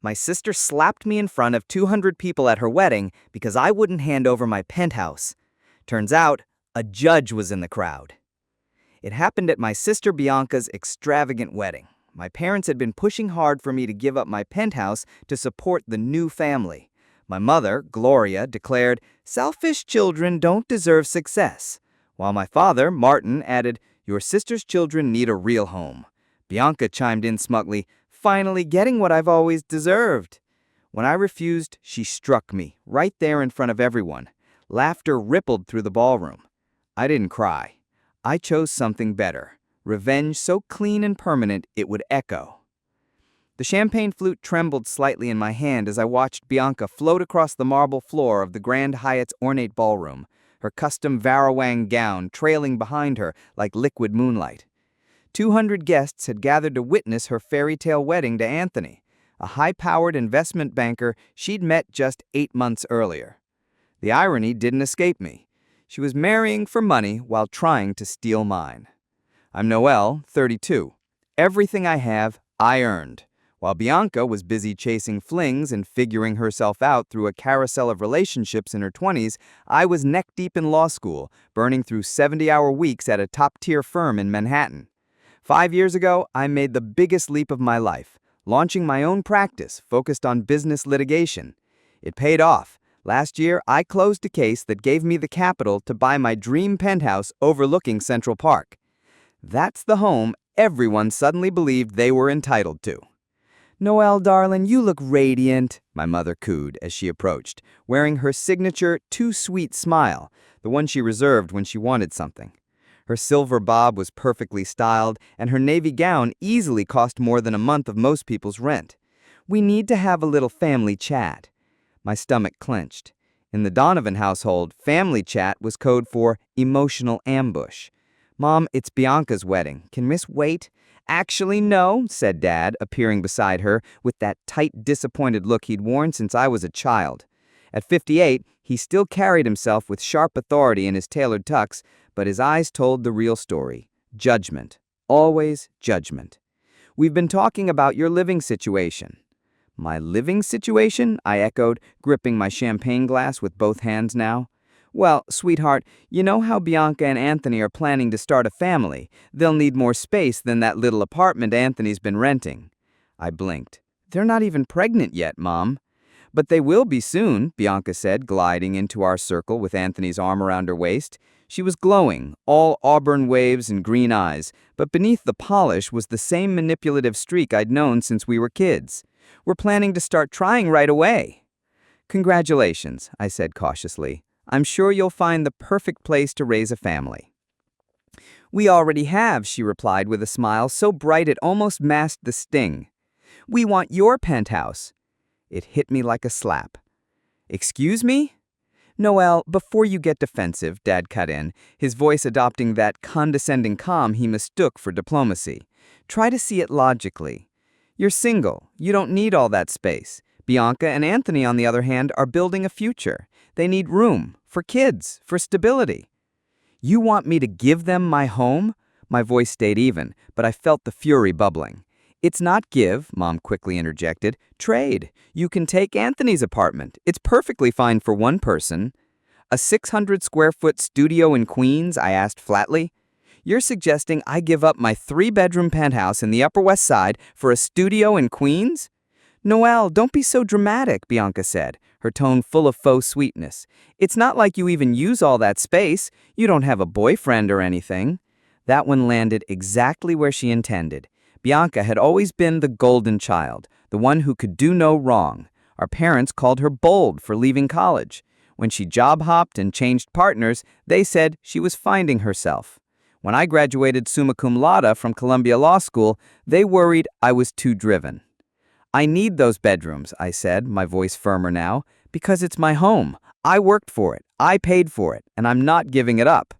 My sister slapped me in front of 200 people at her wedding because I wouldn't hand over my penthouse. Turns out, a judge was in the crowd. It happened at my sister Bianca's extravagant wedding. My parents had been pushing hard for me to give up my penthouse to support the new family. My mother, Gloria, declared, "Selfish children don't deserve success," while my father, Martin, added, "Your sister's children need a real home." Bianca chimed in smugly, "Finally getting what I've always deserved." When I refused, she struck me, right there in front of everyone. Laughter rippled through the ballroom. I didn't cry. I chose something better. Revenge so clean and permanent it would echo. The champagne flute trembled slightly in my hand as I watched Bianca float across the marble floor of the Grand Hyatt's ornate ballroom, her custom Varawang gown trailing behind her like liquid moonlight. 200 guests had gathered to witness her fairy tale wedding to Anthony, a high-powered investment banker she'd met just 8 months earlier. The irony didn't escape me. She was marrying for money while trying to steal mine. I'm Noel, 32. Everything I have, I earned. While Bianca was busy chasing flings and figuring herself out through a carousel of relationships in her 20s, I was neck-deep in law school, burning through 70-hour weeks at a top-tier firm in Manhattan. 5 years ago, I made the biggest leap of my life, launching my own practice focused on business litigation. It paid off. Last year, I closed a case that gave me the capital to buy my dream penthouse overlooking Central Park. That's the home everyone suddenly believed they were entitled to. "Noel, darling, you look radiant," my mother cooed as she approached, wearing her signature too sweet smile, the one she reserved when she wanted something. Her silver bob was perfectly styled, and her navy gown easily cost more than a month of most people's rent. "We need to have a little family chat." My stomach clenched. In the Donovan household, family chat was code for emotional ambush. "Mom, it's Bianca's wedding. Can Miss wait?" "Actually, no," said Dad, appearing beside her with that tight, disappointed look he'd worn since I was a child. At 58, he still carried himself with sharp authority in his tailored tux, but his eyes told the real story. Judgment. Always judgment. "We've been talking about your living situation." "My living situation?" I echoed, gripping my champagne glass with both hands now. "Well, sweetheart, you know how Bianca and Anthony are planning to start a family. They'll need more space than that little apartment Anthony's been renting." I blinked. "They're not even pregnant yet, Mom." "But they will be soon," Bianca said, gliding into our circle with Anthony's arm around her waist. She was glowing, all auburn waves and green eyes, but beneath the polish was the same manipulative streak I'd known since we were kids. "We're planning to start trying right away." "Congratulations," I said cautiously. "I'm sure you'll find the perfect place to raise a family." "We already have," she replied with a smile so bright it almost masked the sting. "We want your penthouse." It hit me like a slap. "Excuse me?" "Noel, before you get defensive," Dad cut in, his voice adopting that condescending calm he mistook for diplomacy. "Try to see it logically. You're single. You don't need all that space. Bianca and Anthony, on the other hand, are building a future. They need room, for kids, for stability." "You want me to give them my home?" My voice stayed even, but I felt the fury bubbling. "It's not give," Mom quickly interjected. "Trade. You can take Anthony's apartment. It's perfectly fine for one person." "A 600-square-foot studio in Queens?" I asked flatly. "You're suggesting I give up my 3-bedroom penthouse in the Upper West Side for a studio in Queens?" "Noel, don't be so dramatic," Bianca said, her tone full of faux sweetness. "It's not like you even use all that space. You don't have a boyfriend or anything." That one landed exactly where she intended. Bianca had always been the golden child, the one who could do no wrong. Our parents called her bold for leaving college. When she job-hopped and changed partners, they said she was finding herself. When I graduated summa cum laude from Columbia Law School, they worried I was too driven. "I need those bedrooms," I said, my voice firmer now, "because it's my home. I worked for it. I paid for it, and I'm not giving it up."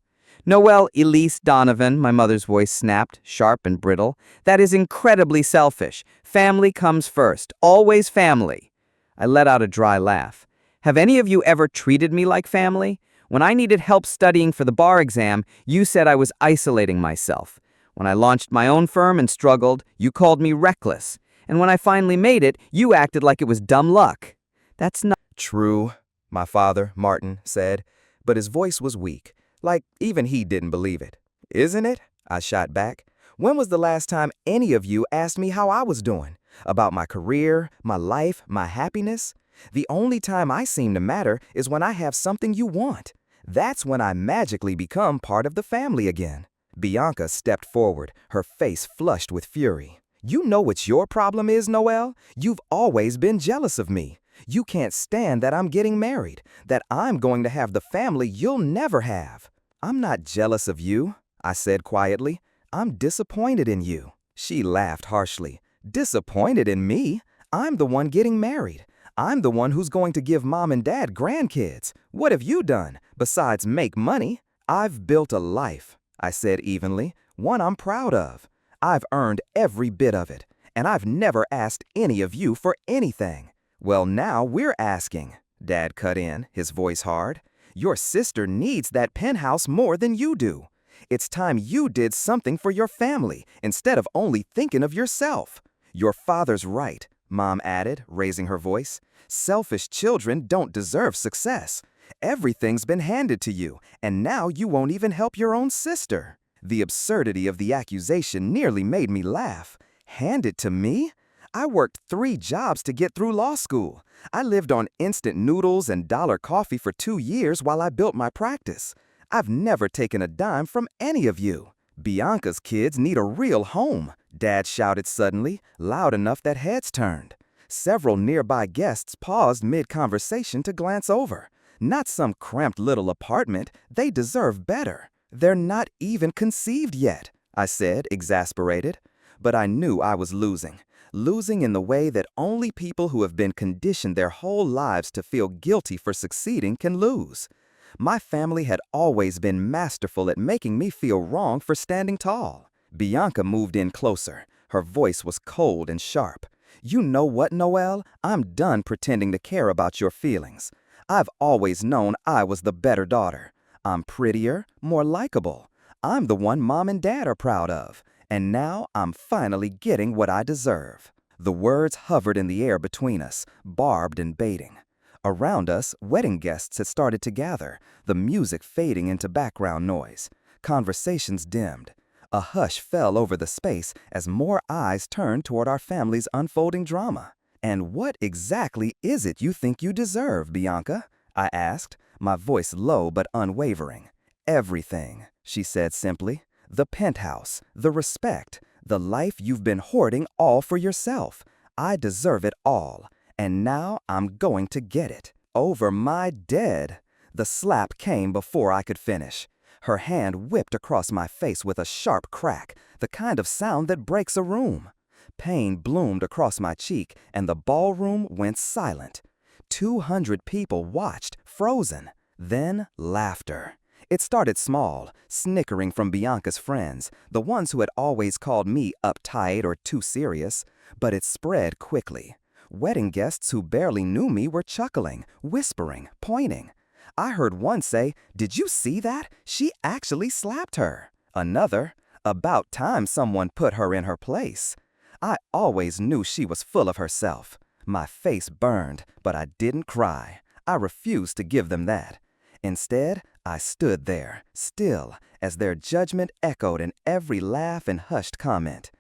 "Noel Elise Donovan," my mother's voice snapped, sharp and brittle. "That is incredibly selfish. Family comes first. Always family." I let out a dry laugh. "Have any of you ever treated me like family? When I needed help studying for the bar exam, you said I was isolating myself. When I launched my own firm and struggled, you called me reckless. And when I finally made it, you acted like it was dumb luck. That's not True, my father, Martin, said, but his voice was weak, like even he didn't believe it. Isn't it? I shot back. When was the last time any of you asked me how I was doing? About my career, my life, my happiness? The only time I seem to matter is when I have something you want. That's when I magically become part of the family again. Bianca stepped forward, her face flushed with fury. You know what your problem is, Noel? You've always been jealous of me. You can't stand that I'm getting married, that I'm going to have the family you'll never have. I'm not jealous of you, I said quietly. I'm disappointed in you. She laughed harshly. Disappointed in me? I'm the one getting married. I'm the one who's going to give mom and dad grandkids. What have you done, besides make money? I've built a life, I said evenly, one I'm proud of. I've earned every bit of it, and I've never asked any of you for anything. Well, now we're asking, Dad cut in, his voice hard. Your sister needs that penthouse more than you do. It's time you did something for your family instead of only thinking of yourself. Your father's right, Mom added, raising her voice. Selfish children don't deserve success. Everything's been handed to you, and now you won't even help your own sister. The absurdity of the accusation nearly made me laugh. Handed to me? I worked 3 jobs to get through law school. I lived on instant noodles and dollar coffee for 2 years while I built my practice. I've never taken a dime from any of you. Bianca's kids need a real home, Dad shouted suddenly, loud enough that heads turned. Several nearby guests paused mid-conversation to glance over. Not some cramped little apartment. They deserve better. They're not even conceived yet, I said, exasperated. But I knew I was losing. Losing in the way that only people who have been conditioned their whole lives to feel guilty for succeeding can lose. My family had always been masterful at making me feel wrong for standing tall. Bianca moved in closer. Her voice was cold and sharp. You know what, Noel? I'm done pretending to care about your feelings. I've always known I was the better daughter. I'm prettier, more likable. I'm the one Mom and Dad are proud of. And now I'm finally getting what I deserve. The words hovered in the air between us, barbed and baiting. Around us, wedding guests had started to gather, the music fading into background noise. Conversations dimmed. A hush fell over the space as more eyes turned toward our family's unfolding drama. And what exactly is it you think you deserve, Bianca? I asked, my voice low but unwavering. Everything, she said simply. The penthouse, the respect, the life you've been hoarding all for yourself. I deserve it all. And now I'm going to get it. Over my dead. The slap came before I could finish. Her hand whipped across my face with a sharp crack, the kind of sound that breaks a room. Pain bloomed across my cheek, and the ballroom went silent. 200 people watched, frozen. Then laughter. It started small, snickering from Bianca's friends, the ones who had always called me uptight or too serious, but it spread quickly. Wedding guests who barely knew me were chuckling, whispering, pointing. I heard one say, "Did you see that? She actually slapped her." Another, "About time someone put her in her place." I always knew she was full of herself. My face burned, but I didn't cry. I refused to give them that. Instead, I stood there, still, as their judgment echoed in every laugh and hushed comment.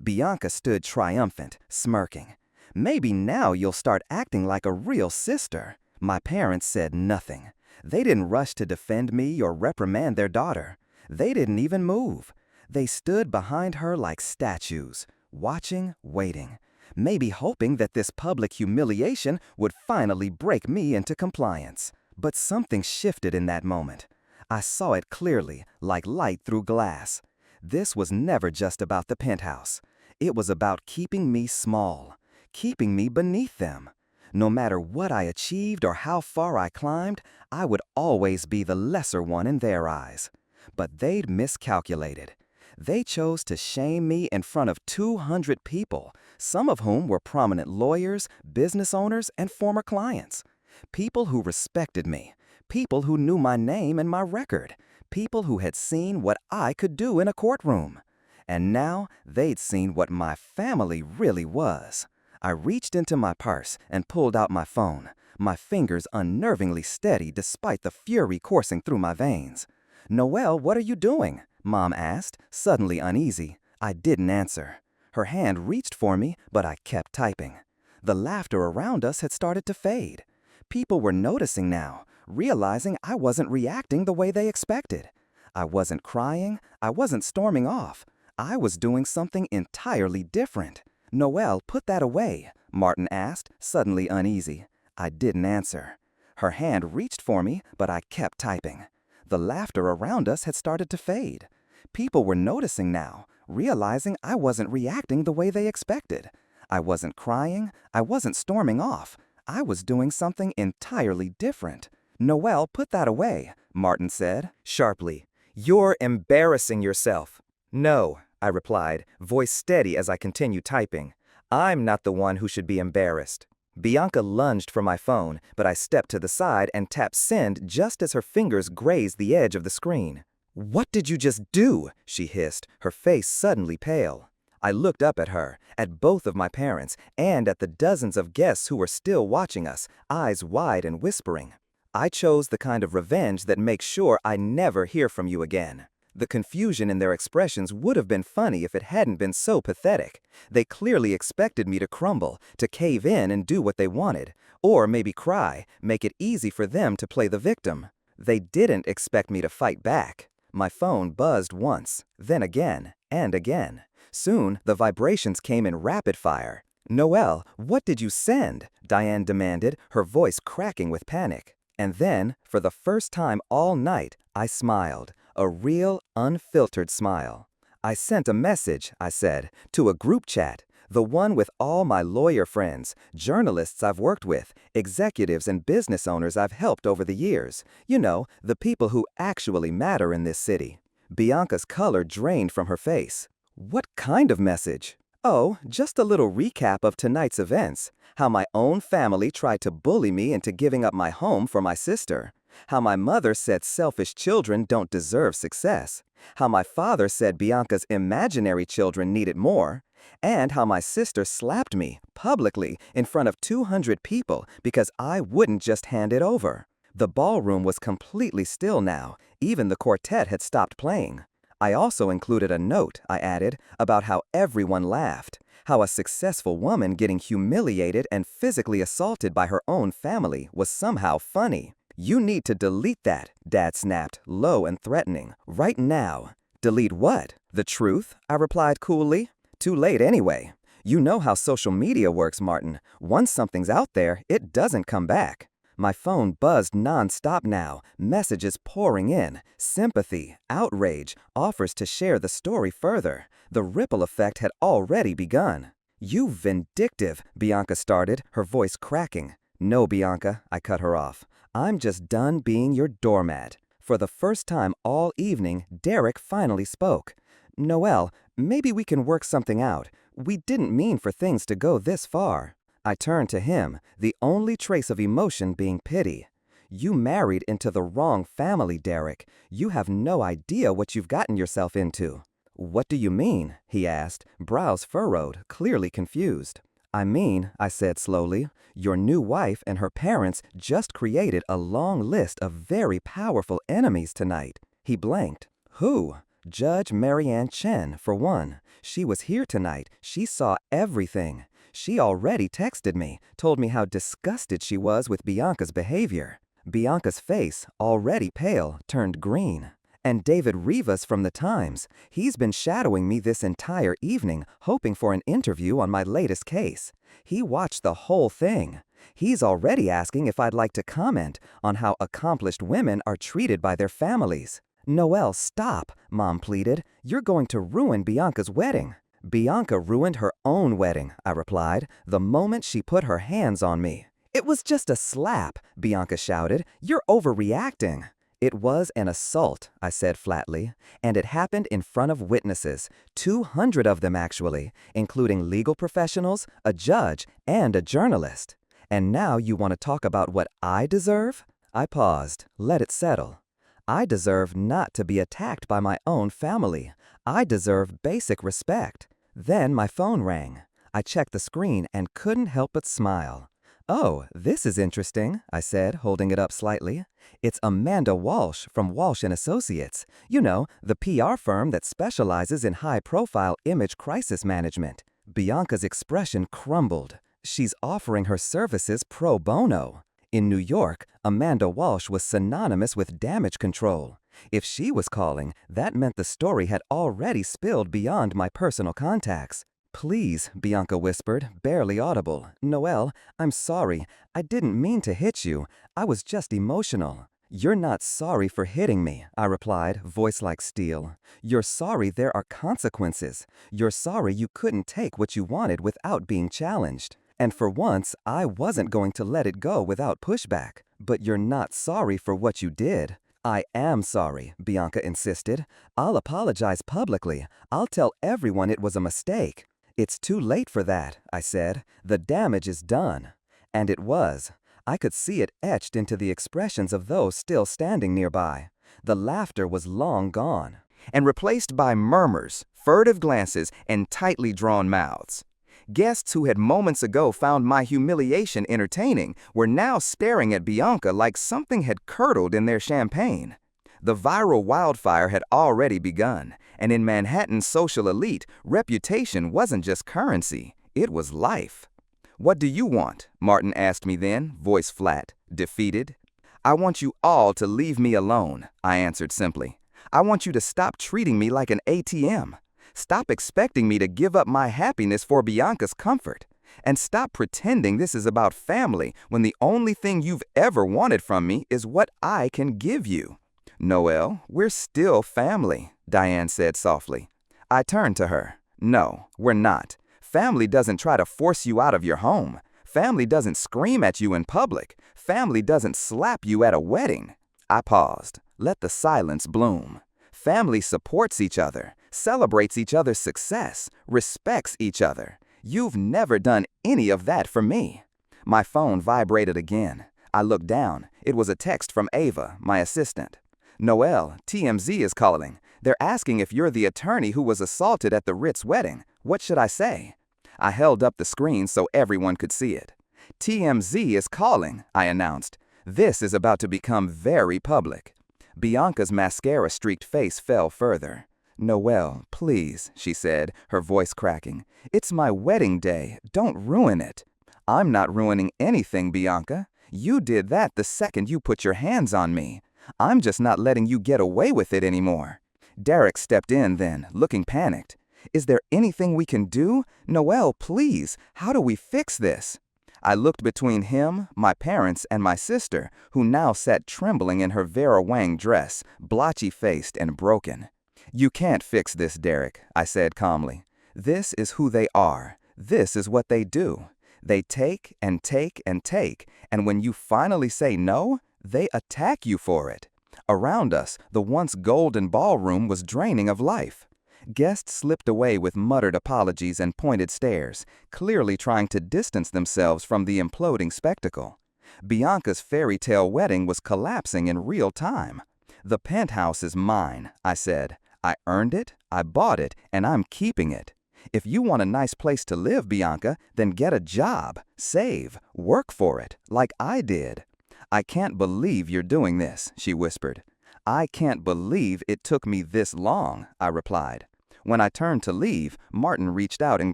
Bianca stood triumphant, smirking. Maybe now you'll start acting like a real sister. My parents said nothing. They didn't rush to defend me or reprimand their daughter. They didn't even move. They stood behind her like statues, watching, waiting, maybe hoping that this public humiliation would finally break me into compliance. But something shifted in that moment. I saw it clearly, like light through glass. This was never just about the penthouse. It was about keeping me small, keeping me beneath them. No matter what I achieved or how far I climbed, I would always be the lesser one in their eyes. But they'd miscalculated. They chose to shame me in front of 200 people, some of whom were prominent lawyers, business owners, and former clients. People who respected me, people who knew my name and my record, people who had seen what I could do in a courtroom. And now they'd seen what my family really was. I reached into my purse and pulled out my phone, my fingers unnervingly steady despite the fury coursing through my veins. "Noelle, what are you doing?" Mom asked, suddenly uneasy. I didn't answer. Her hand reached for me, but I kept typing. The laughter around us had started to fade. People were noticing now, realizing I wasn't reacting the way they expected. I wasn't crying, I wasn't storming off. I was doing something entirely different. "Noelle, put that away," Martin asked, suddenly uneasy. I didn't answer. Her hand reached for me, but I kept typing. The laughter around us had started to fade. People were noticing now, realizing I wasn't reacting the way they expected. I wasn't crying, I wasn't storming off. I was doing something entirely different. "Noelle, put that away," Martin said, sharply. "You're embarrassing yourself." "No," I replied, voice steady as I continued typing. "I'm not the one who should be embarrassed." Bianca lunged for my phone, but I stepped to the side and tapped send just as her fingers grazed the edge of the screen. "What did you just do?" she hissed, her face suddenly pale. I looked up at her, at both of my parents, and at the dozens of guests who were still watching us, eyes wide and whispering. I chose the kind of revenge that makes sure I never hear from you again. The confusion in their expressions would have been funny if it hadn't been so pathetic. They clearly expected me to crumble, to cave in and do what they wanted, or maybe cry, make it easy for them to play the victim. They didn't expect me to fight back. My phone buzzed once, then again, and again. Soon, the vibrations came in rapid fire. "Noelle, what did you send?" Diane demanded, her voice cracking with panic. And then, for the first time all night, I smiled. A real, unfiltered smile. "I sent a message," I said, "to a group chat. The one with all my lawyer friends, journalists I've worked with, executives and business owners I've helped over the years. You know, the people who actually matter in this city." Bianca's color drained from her face. "What kind of message?" "Oh, just a little recap of tonight's events. How my own family tried to bully me into giving up my home for my sister. How my mother said selfish children don't deserve success. How my father said Bianca's imaginary children needed more. And how my sister slapped me, publicly, in front of 200 people because I wouldn't just hand it over." The ballroom was completely still now. Even the quartet had stopped playing. I also included a note, I added, about how everyone laughed. How a successful woman getting humiliated and physically assaulted by her own family was somehow funny. "You need to delete that," Dad snapped, low and threatening. "Right now." "Delete what? The truth?" I replied coolly. "Too late anyway. You know how social media works, Martin. Once something's out there, it doesn't come back." My phone buzzed non-stop now, messages pouring in, sympathy, outrage, offers to share the story further. The ripple effect had already begun. "You vindictive," Bianca started, her voice cracking. "No, Bianca," I cut her off. "I'm just done being your doormat." For the first time all evening, Derek finally spoke. "Noelle, maybe we can work something out. We didn't mean for things to go this far." I turned to him, the only trace of emotion being pity. "You married into the wrong family, Derek. You have no idea what you've gotten yourself into." "What do you mean?" he asked, brows furrowed, clearly confused. "I mean," I said slowly, "your new wife and her parents just created a long list of very powerful enemies tonight." He blanked. "Who?" "Judge Marianne Chen, for one. She was here tonight. She saw everything. She already texted me, told me how disgusted she was with Bianca's behavior." Bianca's face, already pale, turned green. "And David Rivas from the Times. He's been shadowing me this entire evening, hoping for an interview on my latest case. He watched the whole thing. He's already asking if I'd like to comment on how accomplished women are treated by their families." "Noelle, stop," Mom pleaded. "You're going to ruin Bianca's wedding." "Bianca ruined her own wedding," I replied, the moment she put her hands on me. "It was just a slap," Bianca shouted. "You're overreacting." "It was an assault," I said flatly, "and it happened in front of witnesses, 200 of them actually, including legal professionals, a judge, and a journalist. And now you want to talk about what I deserve?" I paused, let it settle. I deserve not to be attacked by my own family. I deserve basic respect. Then my phone rang. I checked the screen and couldn't help but smile. "Oh, this is interesting," I said, holding it up slightly. "It's Amanda Walsh from Walsh & Associates. You know, the PR firm that specializes in high-profile image crisis management." Bianca's expression crumbled. She's offering her services pro bono. In New York, Amanda Walsh was synonymous with damage control. If she was calling, that meant the story had already spilled beyond my personal contacts. "Please," Bianca whispered, barely audible. "Noelle, I'm sorry. I didn't mean to hit you. I was just emotional." "You're not sorry for hitting me," I replied, voice like steel. "You're sorry there are consequences. You're sorry you couldn't take what you wanted without being challenged. And for once, I wasn't going to let it go without pushback. But you're not sorry for what you did." "I am sorry," Bianca insisted. "I'll apologize publicly. I'll tell everyone it was a mistake." "It's too late for that," I said. "The damage is done." And it was. I could see it etched into the expressions of those still standing nearby. The laughter was long gone, and replaced by murmurs, furtive glances, and tightly drawn mouths. Guests who had moments ago found my humiliation entertaining were now staring at Bianca like something had curdled in their champagne. The viral wildfire had already begun, and in Manhattan's social elite, reputation wasn't just currency, it was life. "What do you want?" Martin asked me then, voice flat, defeated. "I want you all to leave me alone," I answered simply. "I want you to stop treating me like an ATM. Stop expecting me to give up my happiness for Bianca's comfort. And stop pretending this is about family when the only thing you've ever wanted from me is what I can give you." "Noelle, we're still family," Diane said softly. I turned to her. "No, we're not. Family doesn't try to force you out of your home. Family doesn't scream at you in public. Family doesn't slap you at a wedding." I paused. Let the silence bloom. Family supports each other, celebrates each other's success, respects each other. You've never done any of that for me. My phone vibrated again. I looked down. It was a text from Ava, my assistant. "Noelle, TMZ is calling. They're asking if you're the attorney who was assaulted at the Ritz wedding. What should I say?" I held up the screen so everyone could see it. "TMZ is calling," I announced. "This is about to become very public." Bianca's mascara-streaked face fell further. "Noelle, please," she said, her voice cracking. "It's my wedding day. Don't ruin it." "I'm not ruining anything, Bianca. You did that the second you put your hands on me. I'm just not letting you get away with it anymore." Derek stepped in then, looking panicked. "Is there anything we can do? Noelle, please, how do we fix this?" I looked between him, my parents, and my sister, who now sat trembling in her Vera Wang dress, blotchy-faced and broken. "You can't fix this, Derek," I said calmly. "This is who they are. This is what they do. They take and take and take, and when you finally say no, they attack you for it." Around us, the once golden ballroom was draining of life. Guests slipped away with muttered apologies and pointed stares, clearly trying to distance themselves from the imploding spectacle. Bianca's fairy tale wedding was collapsing in real time. "The penthouse is mine," I said. "I earned it, I bought it, and I'm keeping it. If you want a nice place to live, Bianca, then get a job, save, work for it, like I did." "I can't believe you're doing this," she whispered. "I can't believe it took me this long," I replied. When I turned to leave, Martin reached out and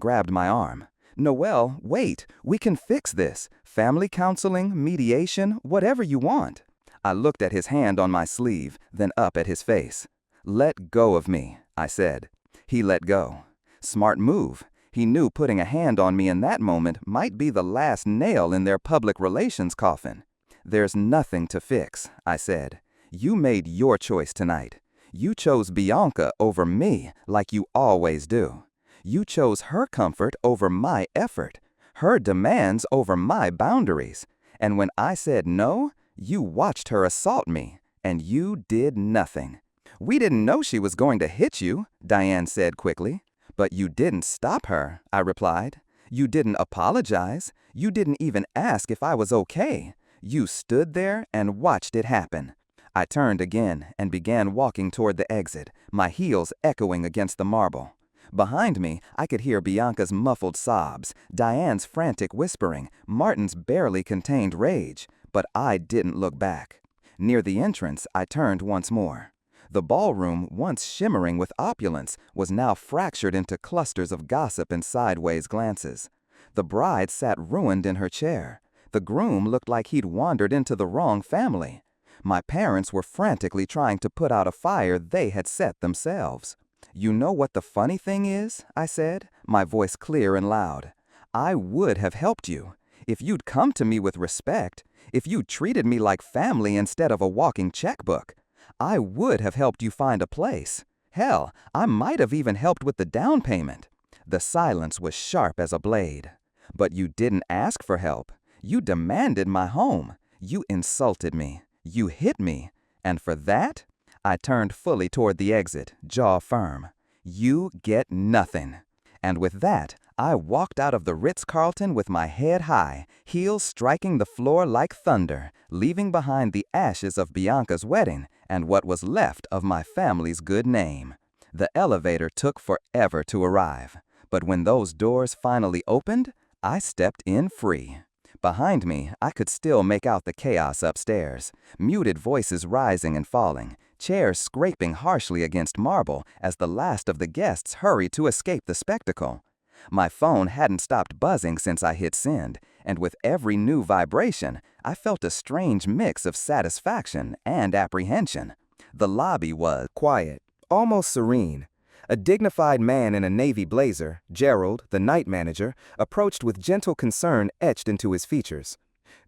grabbed my arm. "Noelle, wait, we can fix this. Family counseling, mediation, whatever you want." I looked at his hand on my sleeve, then up at his face. "Let go of me," I said. He let go. Smart move. He knew putting a hand on me in that moment might be the last nail in their public relations coffin. "There's nothing to fix," I said. "You made your choice tonight. You chose Bianca over me, like you always do. You chose her comfort over my effort, her demands over my boundaries. And when I said no, you watched her assault me, and you did nothing." "We didn't know she was going to hit you," Diane said quickly. "But you didn't stop her," I replied. "You didn't apologize. You didn't even ask if I was okay. You stood there and watched it happen." I turned again and began walking toward the exit, my heels echoing against the marble. Behind me, I could hear Bianca's muffled sobs, Diane's frantic whispering, Martin's barely contained rage, but I didn't look back. Near the entrance, I turned once more. The ballroom, once shimmering with opulence, was now fractured into clusters of gossip and sideways glances. The bride sat ruined in her chair. The groom looked like he'd wandered into the wrong family. My parents were frantically trying to put out a fire they had set themselves. "You know what the funny thing is?" I said, my voice clear and loud. "I would have helped you. If you'd come to me with respect, if you'd treated me like family instead of a walking checkbook, I would have helped you find a place. Hell, I might have even helped with the down payment." The silence was sharp as a blade. "But you didn't ask for help. You demanded my home. You insulted me. You hit me. And for that?" I turned fully toward the exit, jaw firm. "You get nothing." And with that, I walked out of the Ritz-Carlton with my head high, heels striking the floor like thunder, leaving behind the ashes of Bianca's wedding and what was left of my family's good name. The elevator took forever to arrive, but when those doors finally opened, I stepped in free. Behind me, I could still make out the chaos upstairs, muted voices rising and falling, chairs scraping harshly against marble as the last of the guests hurried to escape the spectacle. My phone hadn't stopped buzzing since I hit send, and with every new vibration, I felt a strange mix of satisfaction and apprehension. The lobby was quiet, almost serene. A dignified man in a navy blazer, Gerald, the night manager, approached with gentle concern etched into his features.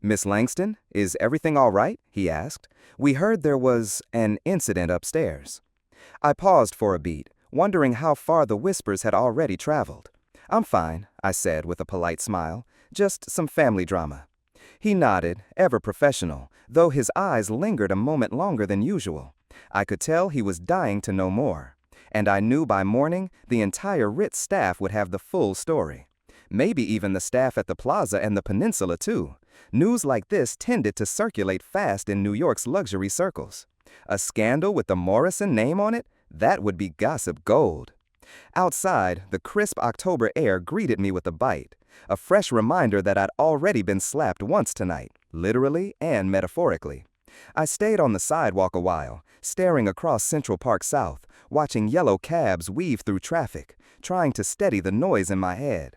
"Miss Langston, is everything all right?" he asked. "We heard there was an incident upstairs." I paused for a beat, wondering how far the whispers had already traveled. "I'm fine," I said with a polite smile. "Just some family drama." He nodded, ever professional, though his eyes lingered a moment longer than usual. I could tell he was dying to know more. And I knew by morning the entire Ritz staff would have the full story. Maybe even the staff at the Plaza and the Peninsula, too. News like this tended to circulate fast in New York's luxury circles. A scandal with the Morrison name on it? That would be gossip gold. Outside, the crisp October air greeted me with a bite, a fresh reminder that I'd already been slapped once tonight, literally and metaphorically. I stayed on the sidewalk a while, staring across Central Park South, watching yellow cabs weave through traffic, trying to steady the noise in my head.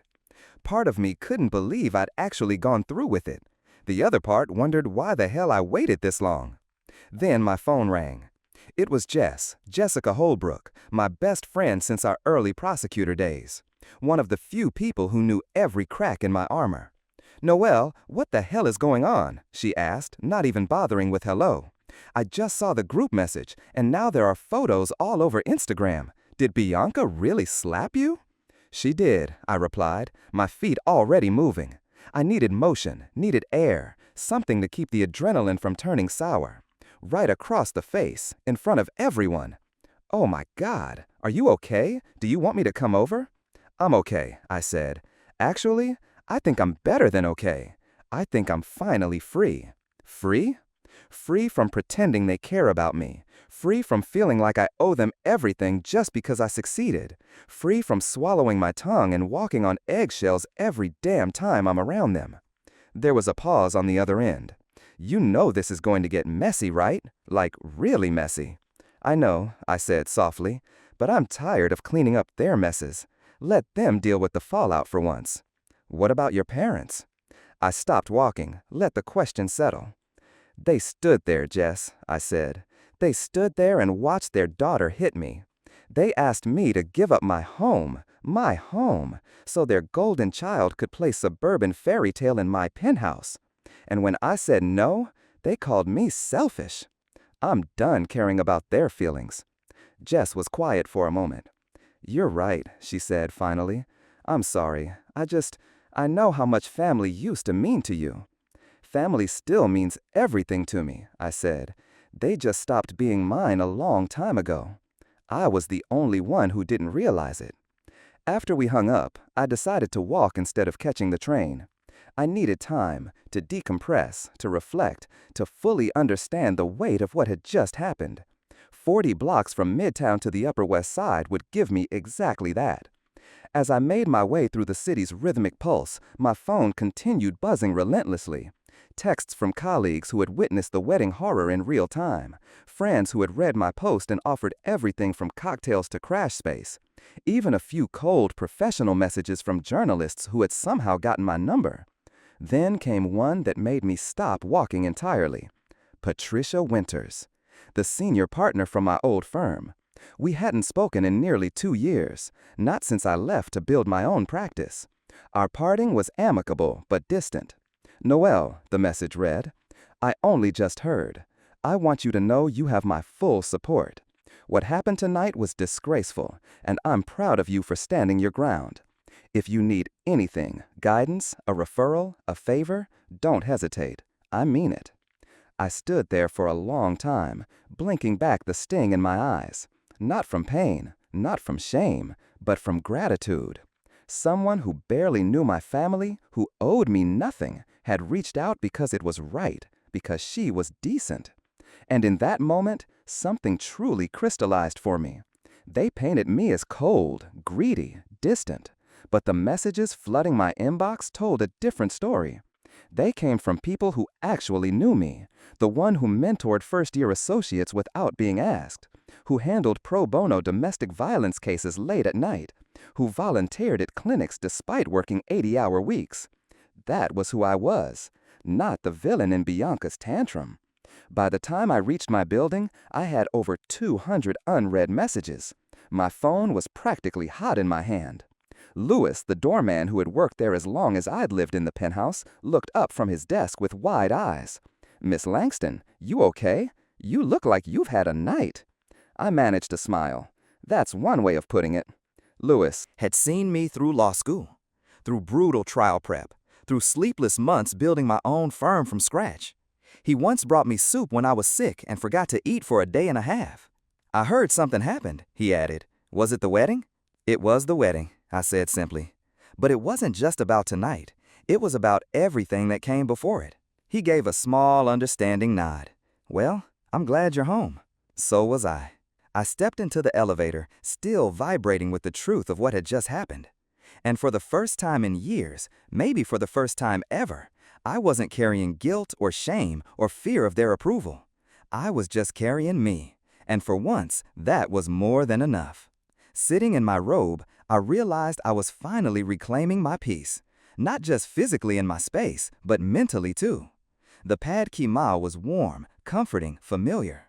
Part of me couldn't believe I'd actually gone through with it. The other part wondered why the hell I waited this long. Then my phone rang. It was Jessica Holbrook, my best friend since our early prosecutor days. One of the few people who knew every crack in my armor. "Noelle, what the hell is going on?" she asked, not even bothering with hello. "I just saw the group message, and now there are photos all over Instagram. Did Bianca really slap you?" "She did," I replied, my feet already moving. I needed motion, needed air, something to keep the adrenaline from turning sour. Right across the face, in front of everyone. "Oh my God, are you okay? Do you want me to come over?" "I'm okay," I said. "Actually, I think I'm better than okay. I think I'm finally free." Free? Free from pretending they care about me. Free from feeling like I owe them everything just because I succeeded. Free from swallowing my tongue and walking on eggshells every damn time I'm around them. There was a pause on the other end. "You know this is going to get messy, right? Like, really messy." "I know," I said softly, "but I'm tired of cleaning up their messes. Let them deal with the fallout for once." "What about your parents?" I stopped walking, let the question settle. "They stood there, Jess," I said. "They stood there and watched their daughter hit me. They asked me to give up my home, so their golden child could play suburban fairy tale in my penthouse. And when I said no, they called me selfish. I'm done caring about their feelings." Jess was quiet for a moment. "You're right," she said finally. "I'm sorry. I know how much family used to mean to you." "Family still means everything to me," I said. "They just stopped being mine a long time ago." I was the only one who didn't realize it. After we hung up, I decided to walk instead of catching the train. I needed time to decompress, to reflect, to fully understand the weight of what had just happened. 40 blocks from Midtown to the Upper West Side would give me exactly that. As I made my way through the city's rhythmic pulse, my phone continued buzzing relentlessly. Texts from colleagues who had witnessed the wedding horror in real time, friends who had read my post and offered everything from cocktails to crash space, even a few cold professional messages from journalists who had somehow gotten my number. Then came one that made me stop walking entirely. Patricia Winters, the senior partner from my old firm. We hadn't spoken in nearly 2 years, not since I left to build my own practice. Our parting was amicable but distant. "Noel," the message read, "I only just heard. I want you to know you have my full support. What happened tonight was disgraceful, and I'm proud of you for standing your ground. If you need anything, guidance, a referral, a favor, don't hesitate. I mean it." I stood there for a long time, blinking back the sting in my eyes. Not from pain, not from shame, but from gratitude. Someone who barely knew my family, who owed me nothing, had reached out because it was right, because she was decent. And in that moment, something truly crystallized for me. They painted me as cold, greedy, distant, but the messages flooding my inbox told a different story. They came from people who actually knew me, the one who mentored first-year associates without being asked, who handled pro bono domestic violence cases late at night, who volunteered at clinics despite working 80-hour weeks. That was who I was, not the villain in Bianca's tantrum. By the time I reached my building, I had over 200 unread messages. My phone was practically hot in my hand. Lewis, the doorman who had worked there as long as I'd lived in the penthouse, looked up from his desk with wide eyes. "Miss Langston, you okay? You look like you've had a night." I managed to smile. That's one way of putting it. Lewis Had seen me through law school, through brutal trial prep, through sleepless months building my own firm from scratch. He once brought me soup when I was sick and forgot to eat for a day and a half. "I heard something happened," he added. "Was it the wedding?" "It was the wedding," I said simply. "But it wasn't just about tonight. It was about everything that came before it." He gave a small, understanding nod. "Well, I'm glad you're home." So was I. I stepped into the elevator, still vibrating with the truth of what had just happened. And for the first time in years, maybe for the first time ever, I wasn't carrying guilt or shame or fear of their approval. I was just carrying me, and for once, that was more than enough. Sitting in my robe, I realized I was finally reclaiming my peace, not just physically in my space, but mentally too. The Pad Ki Ma was warm, comforting, familiar.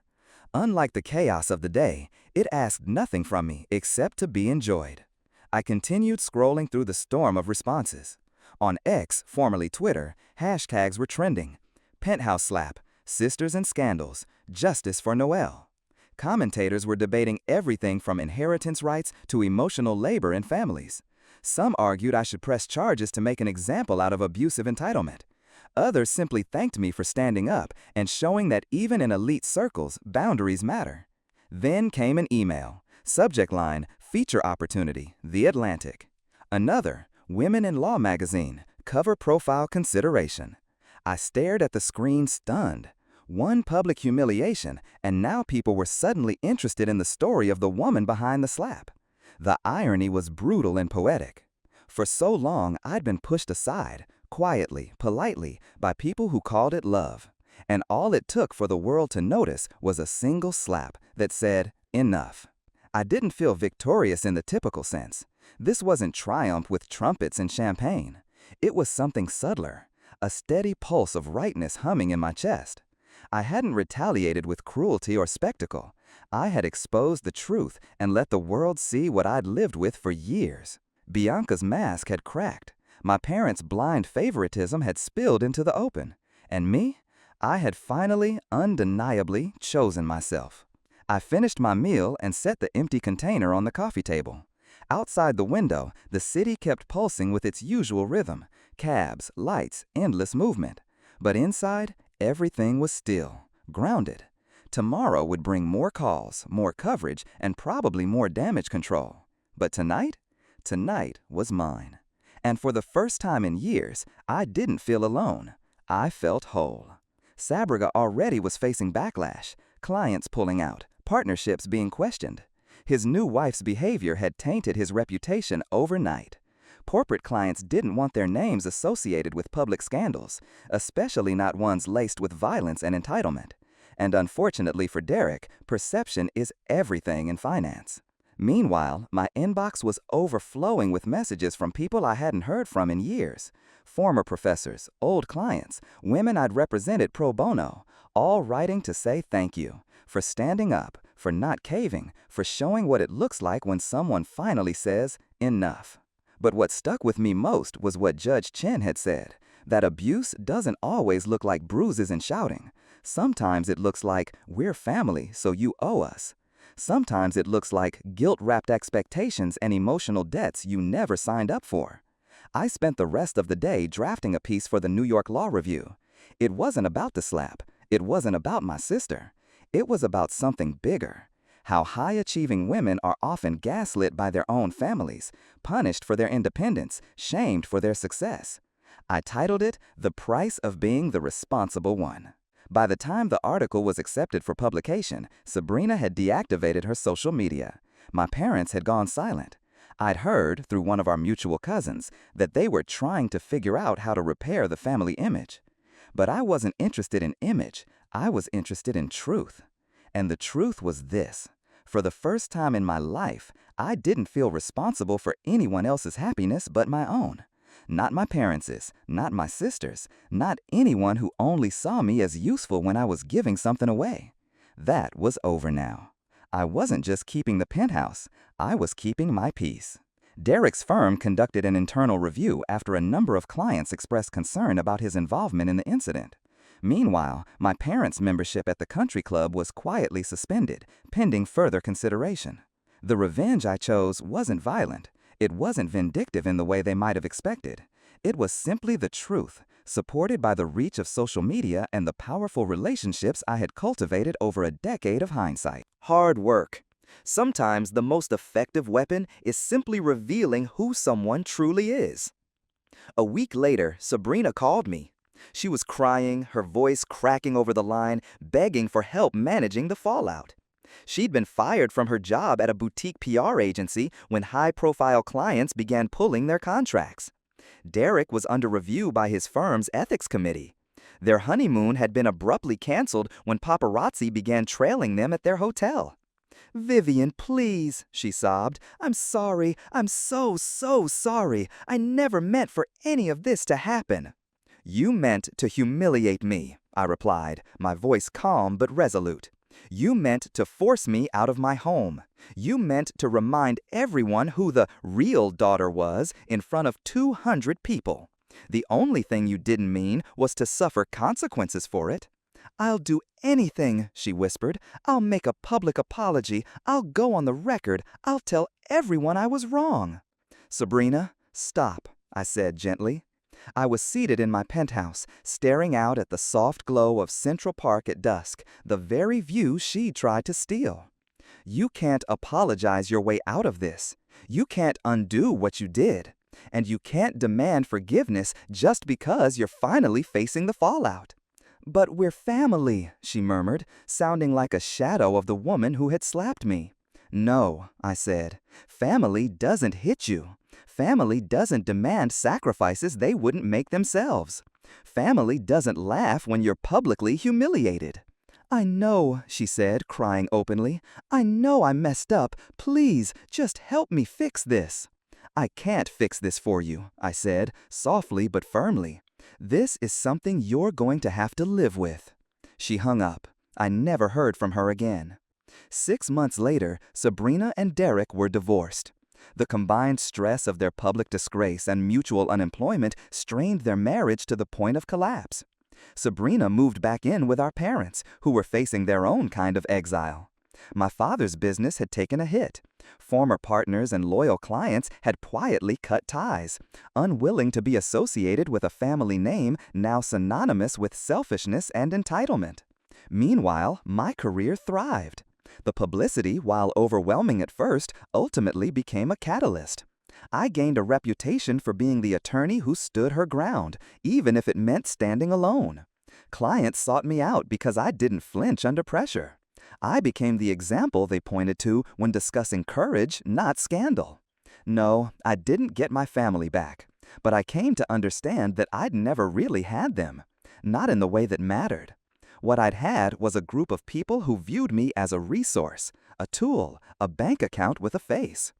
Unlike the chaos of the day, it asked nothing from me except to be enjoyed. I continued scrolling through the storm of responses. On X, formerly Twitter, hashtags were trending. Penthouse slap, sisters and scandals, justice for Noel. Commentators were debating everything from inheritance rights to emotional labor in families. Some argued I should press charges to make an example out of abusive entitlement. Others simply thanked me for standing up and showing that even in elite circles, boundaries matter. Then came an email. Subject line, feature opportunity, The Atlantic. Another, Women in Law magazine, cover profile consideration. I stared at the screen stunned. One public humiliation, and now people were suddenly interested in the story of the woman behind the slap. The irony was brutal and poetic. For so long, I'd been pushed aside, quietly, politely, by people who called it love. And all it took for the world to notice was a single slap that said, "Enough." I didn't feel victorious in the typical sense. This wasn't triumph with trumpets and champagne. It was something subtler, a steady pulse of rightness humming in my chest. I hadn't retaliated with cruelty or spectacle. I had exposed the truth and let the world see what I'd lived with for years. Bianca's mask had cracked. My parents' blind favoritism had spilled into the open. And me? I had finally, undeniably, chosen myself. I finished my meal and set the empty container on the coffee table. Outside the window, the city kept pulsing with its usual rhythm: cabs, lights, endless movement. But inside, everything was still, grounded. Tomorrow would bring more calls, more coverage, and probably more damage control. But tonight? Tonight was mine. And for the first time in years, I didn't feel alone. I felt whole. Sabriga already was facing backlash, clients pulling out, partnerships being questioned. His new wife's behavior had tainted his reputation overnight. Corporate clients didn't want their names associated with public scandals, especially not ones laced with violence and entitlement. And unfortunately for Derek, perception is everything in finance. Meanwhile, my inbox was overflowing with messages from people I hadn't heard from in years. Former professors, old clients, women I'd represented pro bono, all writing to say thank you for standing up, for not caving, for showing what it looks like when someone finally says, enough. But what stuck with me most was what Judge Chen had said, that abuse doesn't always look like bruises and shouting. Sometimes it looks like, we're family, so you owe us. Sometimes it looks like guilt-wrapped expectations and emotional debts you never signed up for. I spent the rest of the day drafting a piece for the New York Law Review. It wasn't about the slap. It wasn't about my sister. It was about something bigger. How high-achieving women are often gaslit by their own families, punished for their independence, shamed for their success. I titled it, The Price of Being the Responsible One. By the time the article was accepted for publication, Sabrina had deactivated her social media. My parents had gone silent. I'd heard, through one of our mutual cousins, that they were trying to figure out how to repair the family image. But I wasn't interested in image. I was interested in truth. And the truth was this. For the first time in my life, I didn't feel responsible for anyone else's happiness but my own. Not my parents', not my sister's, not anyone who only saw me as useful when I was giving something away. That was over now. I wasn't just keeping the penthouse, I was keeping my peace. Derek's firm conducted an internal review after a number of clients expressed concern about his involvement in the incident. Meanwhile, my parents' membership at the country club was quietly suspended, pending further consideration. The revenge I chose wasn't violent. It wasn't vindictive in the way they might have expected. It was simply the truth, supported by the reach of social media and the powerful relationships I had cultivated over a decade of hindsight. Hard work. Sometimes the most effective weapon is simply revealing who someone truly is. A week later, Sabrina called me. She was crying, her voice cracking over the line, begging for help managing the fallout. She'd been fired from her job at a boutique PR agency when high-profile clients began pulling their contracts. Derek was under review by his firm's ethics committee. Their honeymoon had been abruptly canceled when paparazzi began trailing them at their hotel. "Vivian, please," she sobbed. "I'm sorry. I'm so sorry. I never meant for any of this to happen." "You meant to humiliate me," I replied, my voice calm but resolute. "You meant to force me out of my home. You meant to remind everyone who the real daughter was in front of 200 people. The only thing you didn't mean was to suffer consequences for it." "I'll do anything," she whispered. "I'll make a public apology. I'll go on the record. I'll tell everyone I was wrong." "Sabrina, stop," I said gently. I was seated in my penthouse, staring out at the soft glow of Central Park at dusk, the very view she tried to steal. "You can't apologize your way out of this. You can't undo what you did. And you can't demand forgiveness just because you're finally facing the fallout." "But we're family," she murmured, sounding like a shadow of the woman who had slapped me. "No," I said. "Family doesn't hit you. Family doesn't demand sacrifices they wouldn't make themselves. Family doesn't laugh when you're publicly humiliated." "I know," she said, crying openly. "I know I messed up. Please, just help me fix this." "I can't fix this for you," I said, softly but firmly. "This is something you're going to have to live with." She hung up. I never heard from her again. 6 months later, Sabrina and Derek were divorced. The combined stress of their public disgrace and mutual unemployment strained their marriage to the point of collapse. Sabrina moved back in with our parents, who were facing their own kind of exile. My father's business had taken a hit. Former partners and loyal clients had quietly cut ties, unwilling to be associated with a family name now synonymous with selfishness and entitlement. Meanwhile, my career thrived. The publicity, while overwhelming at first, ultimately became a catalyst. I gained a reputation for being the attorney who stood her ground, even if it meant standing alone. Clients sought me out because I didn't flinch under pressure. I became the example they pointed to when discussing courage, not scandal. No, I didn't get my family back, but I came to understand that I'd never really had them, not in the way that mattered. What I'd had was a group of people who viewed me as a resource, a tool, a bank account with a face.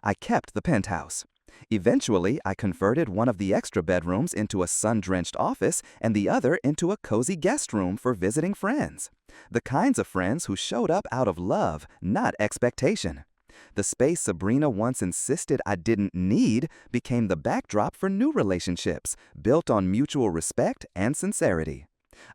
I kept the penthouse. Eventually, I converted one of the extra bedrooms into a sun-drenched office and the other into a cozy guest room for visiting friends. The kinds of friends who showed up out of love, not expectation. The space Sabrina once insisted I didn't need became the backdrop for new relationships, built on mutual respect and sincerity.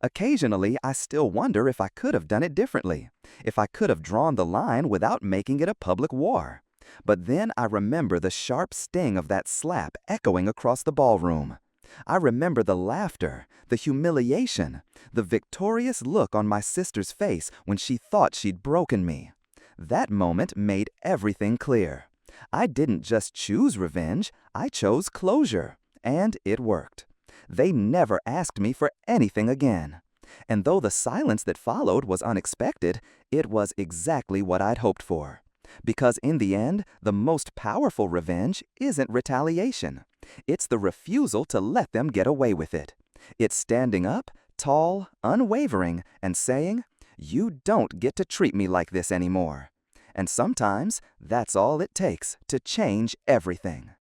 Occasionally, I still wonder if I could have done it differently, if I could have drawn the line without making it a public war. But then I remember the sharp sting of that slap echoing across the ballroom. I remember the laughter, the humiliation, the victorious look on my sister's face when she thought she'd broken me. That moment made everything clear. I didn't just choose revenge, I chose closure, and it worked. They never asked me for anything again. And though the silence that followed was unexpected, it was exactly what I'd hoped for. Because in the end, the most powerful revenge isn't retaliation. It's the refusal to let them get away with it. It's standing up, tall, unwavering, and saying, "You don't get to treat me like this anymore." And sometimes, that's all it takes to change everything.